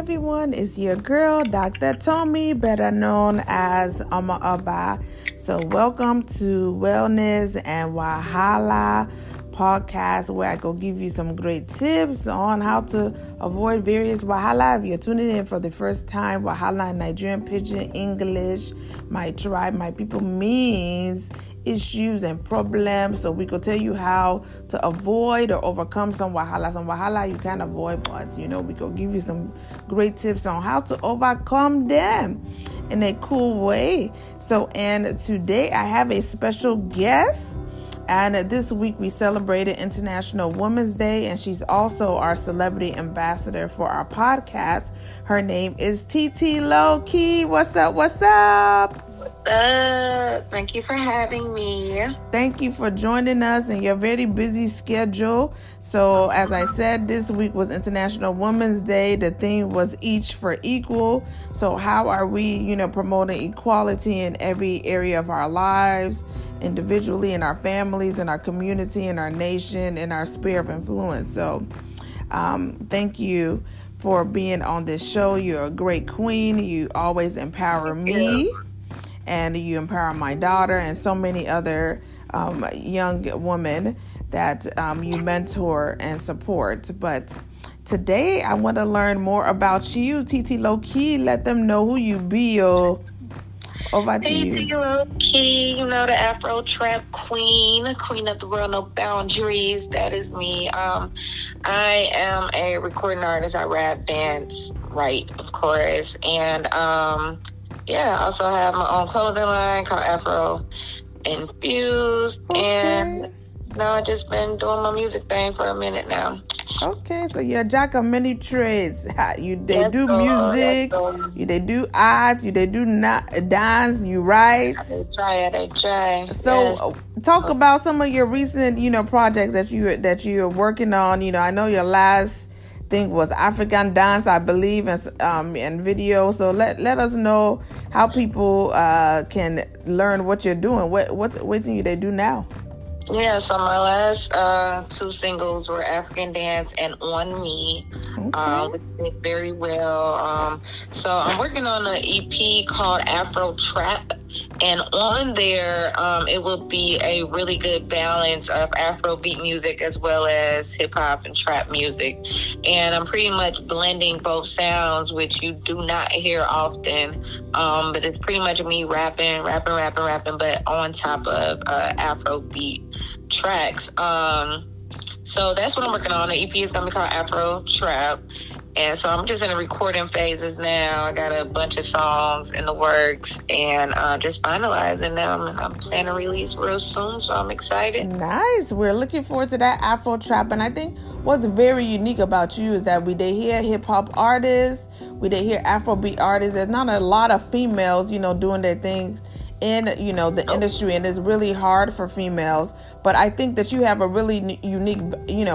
everyone, it's your girl, Dr. Tommy, better known as Ama Abba. So welcome to Wellness and Wahala podcast, where I go give you some great tips on how to avoid various Wahala. If you're tuning in for the first time, Wahala in Nigerian Pidgin English, my tribe, my people means issues and problems. So we could tell you how to avoid or overcome some Wahala. Some Wahala you can't avoid, but we could give you some great tips on how to overcome them in a cool way. So, and today I have a special guest. And this week we celebrated International Women's Day, and she's also our celebrity ambassador for our podcast. Her name is Titi Lokei. What's up? What's up? Thank you for having me. Thank you for joining us in your very busy schedule. So, as I said, this week was International Women's Day. The theme was Each for Equal. So, how are we, promoting equality in every area of our lives, individually, in our families, in our community, in our nation, in our sphere of influence? So, thank you for being on this show. You're a great queen. You always empower me. And you empower my daughter and so many other young women that you mentor and support. But today I want to learn more about you, Titi Lokei. Let them know who you be. Over to you. Titi Lokei, the AfroTrap Queen of the world, no boundaries. That is me. I am a recording artist. I rap, dance, write, of course, and I also have my own clothing line called Afro Infused. Okay. And I've just been doing my music thing for a minute now. Okay, so you're a jack of many trades. They do music, they do art, they do dance, you write. They try. So talk about some of your recent, projects that you're working on. I know your last thing was African dance, I believe, and video. So let us know how people can learn what you're doing. What's they do now? Yeah, so my last two singles were African Dance and On Me, which did very well. So I'm working on an EP called AfroTrap, and on there, it will be a really good balance of Afrobeat music as well as hip hop and trap music. And I'm pretty much blending both sounds, which you do not hear often. But it's pretty much me rapping, but on top of Afrobeat tracks. So that's what I'm working on. The EP is going to be called AfroTrap. And so I'm just in the recording phases now. I got a bunch of songs in the works and just finalizing them. And I'm planning to release real soon, so I'm excited. Nice. We're looking forward to that AfroTrap. And I think what's very unique about you is that we did hear hip-hop artists, we did hear Afrobeat artists. There's not a lot of females, doing their things in the industry, and it's really hard for females. But I think that you have a really unique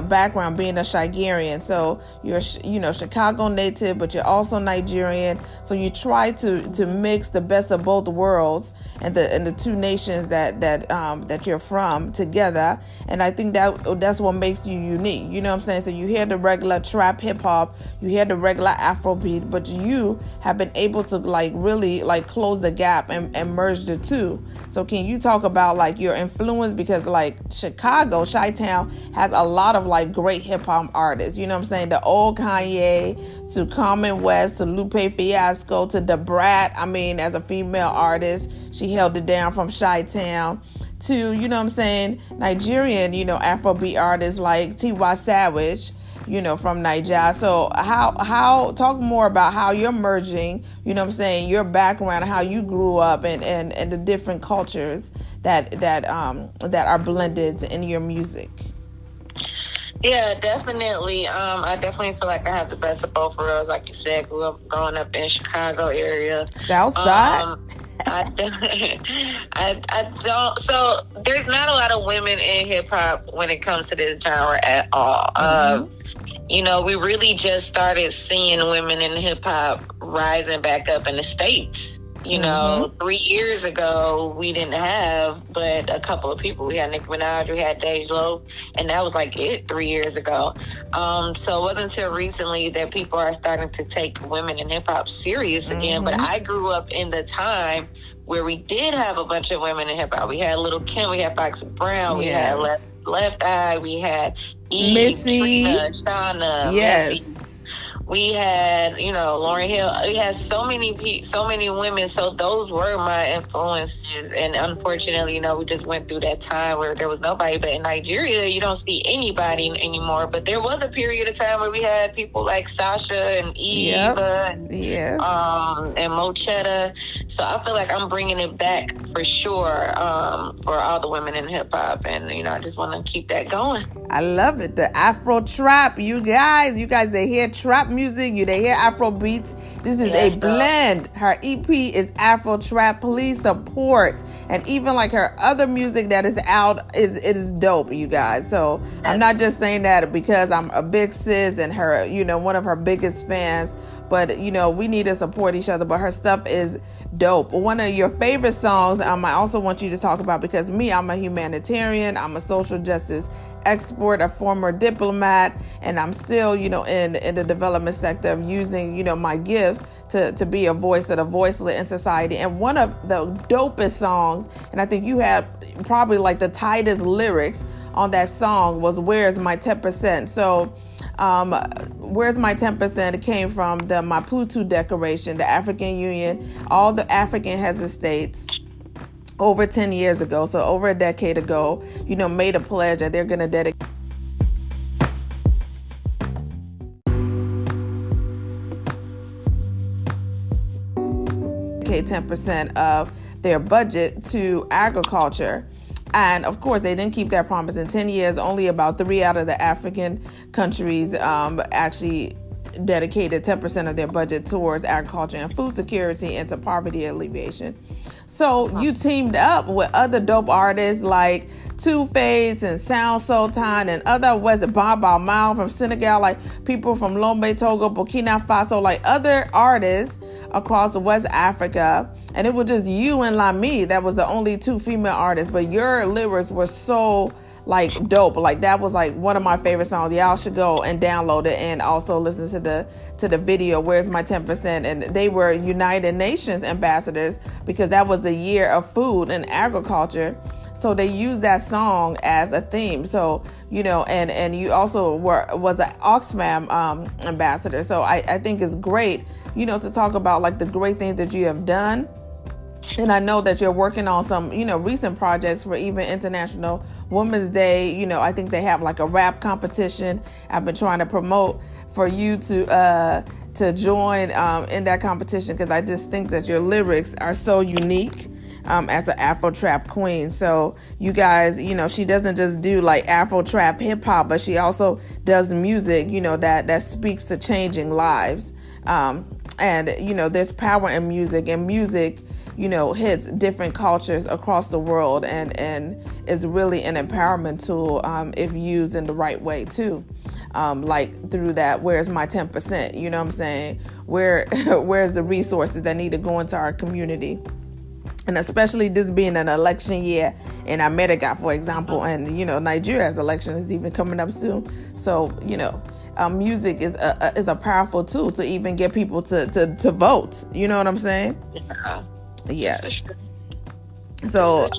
background, being a Shigerian. So you're Chicago native, but you're also Nigerian. So you try to mix the best of both worlds and the two nations that you're from together. And I think that's what makes you unique. You know what I'm saying? So you hear the regular trap hip hop, you hear the regular Afrobeat, but you have been able to really close the gap and merge the two. So can you talk about your influence? Because Chicago, Chi-Town has a lot of great hip hop artists. You know what I'm saying? The old Kanye to Common West to Lupe Fiasco to Da Brat. I mean, as a female artist, she held it down from Chi-Town to, Nigerian, Afrobeat artists like Tiwa Savage, from Nigeria. So how talk more about how you're merging, your background, how you grew up and the different cultures that are blended in your music. Yeah, definitely. I definitely feel like I have the best of both worlds. Like you said, growing up in Chicago area. South Side? I don't. So there's not a lot of women in hip hop when it comes to this genre at all. We really just started seeing women in hip hop rising back up in the States. you know, 3 years ago we didn't have but a couple of people. We had Nicki Minaj, we had Dej Loaf, and that was like it 3 years ago. So it wasn't until recently that people are starting to take women in hip hop serious again. But I grew up in the time where we did have a bunch of women in hip hop. We had Lil' Kim, we had Foxy Brown, we had Left Eye, we had Eve, Missy, Trina, Shauna, Missy. We had, you know, Lauryn Hill. We had so many women. So those were my influences. And unfortunately, you know, we just went through that time where there was nobody. But in Nigeria, you don't see anybody anymore. But there was a period of time where we had people like Sasha and Eva and Mochetta. So I feel like I'm bringing it back for sure for all the women in hip hop. And, you know, I just want to keep that going. I love it. The Afro Trap, you guys, they hear trap music, they hear Afro beats. This is a blend. Her EP is Afro Trap. Please support. And even like her other music that is out, it is dope, you guys. So I'm not just saying that because I'm a big sis and her, you know, one of her biggest fans. But, you know, we need to support each other. But her stuff is dope. One of your favorite songs, I also want you to talk about, because I'm a humanitarian. I'm a social justice expert, a former diplomat, and I'm still, you know, in the development sector of using, you know, my gifts to be a voice of the voiceless in society. And one of the dopest songs, and I think you had probably like the tightest lyrics on that song, was Where's My 10%? So Where's My 10%? It came from the Maputo Declaration, the African Union. All the African heads of states over 10 years ago, so over a decade ago, you know, made a pledge that they're going to dedicate 10% of their budget to agriculture. And of course, they didn't keep that promise. In 10 years, only about 3 out of the African countries actually dedicated 10% of their budget towards agriculture and food security and to poverty alleviation. So you teamed up with other dope artists like Two-Face and Sound Sultan and other Baba Mal from Senegal, like people from Lomé, Togo, Burkina Faso, like other artists across West Africa. And it was just you and Lami that was the only 2 female artists, but your lyrics were so like dope. Like that was like one of my favorite songs. Y'all should go and download it and also listen to the video, Where's My 10%? And they were United Nations ambassadors because that was the year of food and agriculture. So they used that song as a theme. So, you know, and you also was an Oxfam ambassador. So I think it's great, you know, to talk about like the great things that you have done. And I know that you're working on some, you know, recent projects for even International Women's Day. You know, I think they have like a rap competition. I've been trying to promote for you to join in that competition because I just think that your lyrics are so unique as an AfroTrap queen. So you guys, you know, she doesn't just do like AfroTrap hip hop, but she also does music, you know, that speaks to changing lives. And, you know, there's power in music, and music, you know, hits different cultures across the world and is really an empowerment tool if used in the right way too. Like through that, where's my 10%? You know what I'm saying? Where's the resources that need to go into our community? And especially this being an election year in America, for example, and, you know, Nigeria's election is even coming up soon. So, you know, music is a powerful tool to even get people to vote. You know what I'm saying? Yeah. Yes. So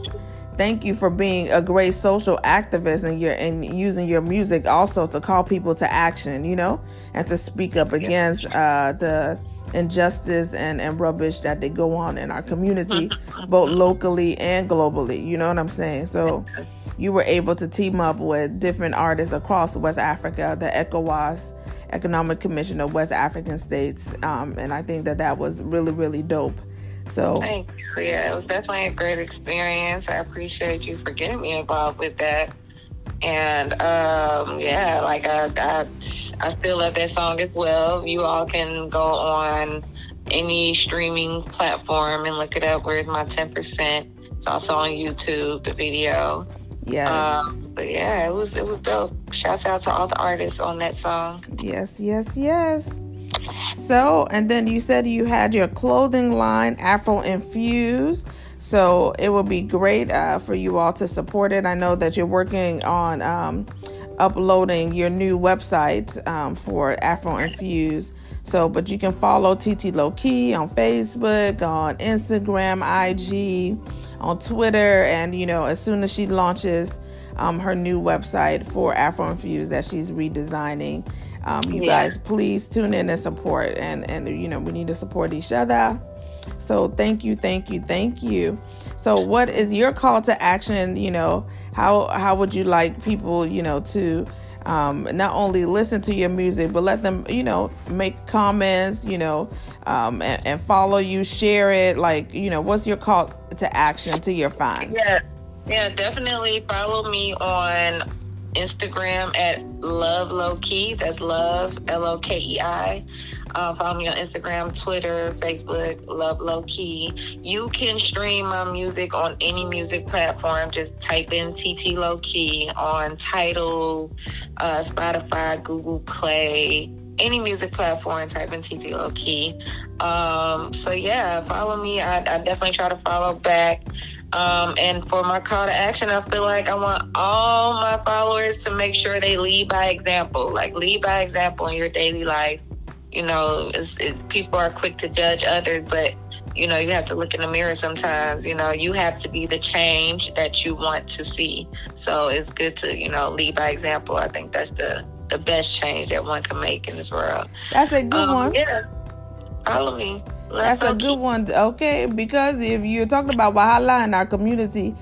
thank you for being a great social activist and using your music also to call people to action, you know, and to speak up against the injustice and rubbish that they go on in our community, both locally and globally. You know what I'm saying? So you were able to team up with different artists across West Africa, the ECOWAS, Economic Commission of West African States. And I think that was really, really dope. So thank you. Yeah, it was definitely a great experience. I appreciate you for getting me involved with that. And yeah, like I still love that song as well. You all can go on any streaming platform and look it up. Where's My 10%? It's also on YouTube, the video. Yeah. But yeah, it was dope. Shouts out to all the artists on that song. Yes, yes, yes. So, and then you said you had your clothing line, Afro Infused. So it would be great for you all to support it. I know that you're working on uploading your new website for Afro Infused. So, but you can follow Titi Lokei on Facebook, on Instagram, IG, on Twitter, and as soon as she launches her new website for Afro Infused that she's redesigning, you guys please tune in and support, and we need to support each other. So thank you. So what is your call to action? How would you like people to not only listen to your music, but let them make comments, and follow you, share it, what's your call to action to your fans? Yeah, definitely follow me on Instagram at Love Lokei. That's Love Lokei. Follow me on Instagram, Twitter, Facebook, Love Lokei. You can stream my music on any music platform. Just type in Titi Lokei on Tidal, Spotify, Google Play, any music platform. Type in Titi Lokei. So yeah, follow me. I definitely try to follow back. And for my call to action, I feel like I want all my followers to make sure they lead by example. Like, lead by example in your daily life. People are quick to judge others, but you have to look in the mirror sometimes. You have to be the change that you want to see. So it's good to lead by example. I think that's the best change that one can make in this world. That's a good one. Yeah, follow me. That's a good one. Okay, because if you're talking about Wahala in our community,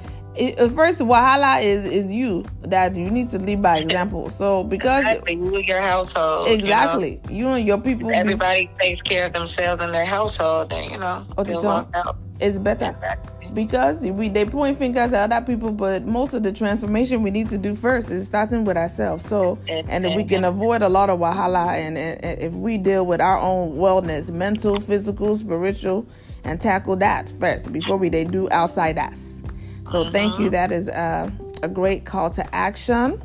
first Wahala is you, that you need to lead by example. So because you and your household, exactly, you and your people, everybody takes care of themselves and their household, then they'll walk out. It's better. Exactly. Because they point fingers at other people, but most of the transformation we need to do first is starting with ourselves. So, and we can avoid a lot of Wahala, and if we deal with our own wellness, mental, physical, spiritual, and tackle that first before they do outside us. So thank you. That is a great call to action.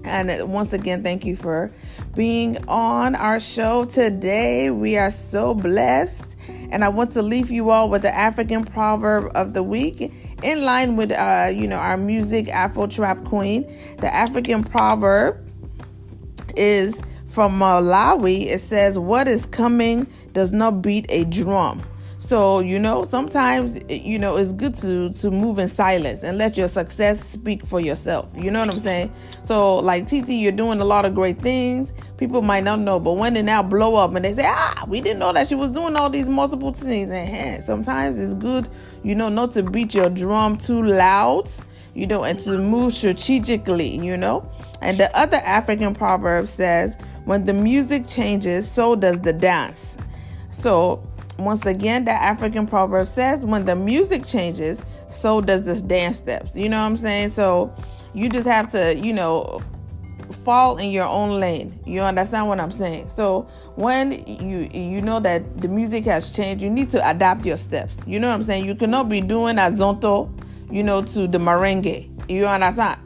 And once again, thank you for being on our show today. We are so blessed. And I want to leave you all with the African proverb of the week in line with, our music, AfroTrap Queen. The African proverb is from Malawi. It says, "What is coming does not beat a drum." So, sometimes, it's good to move in silence and let your success speak for yourself. You know what I'm saying? So, like Titi, you're doing a lot of great things. People might not know, but when they now blow up and they say, we didn't know that she was doing all these multiple things. And sometimes it's good, not to beat your drum too loud, and to move strategically, And the other African proverb says, when the music changes, so does the dance. So, once again, that African proverb says, when the music changes, so does this dance steps. You know what I'm saying? So you just have to, fall in your own lane. You understand what I'm saying? So when you know that the music has changed, you need to adapt your steps. You know what I'm saying? You cannot be doing a zonto, to the merengue. You understand?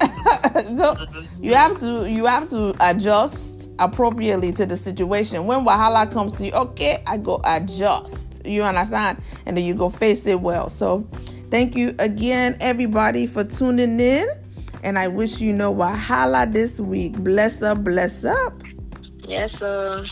So you have to adjust appropriately to the situation. When Wahala comes to you, okay, I go adjust. You understand? And then you go face it well. So thank you again, everybody, for tuning in. And I wish Wahala this week. Bless up, bless up. Yes, sir.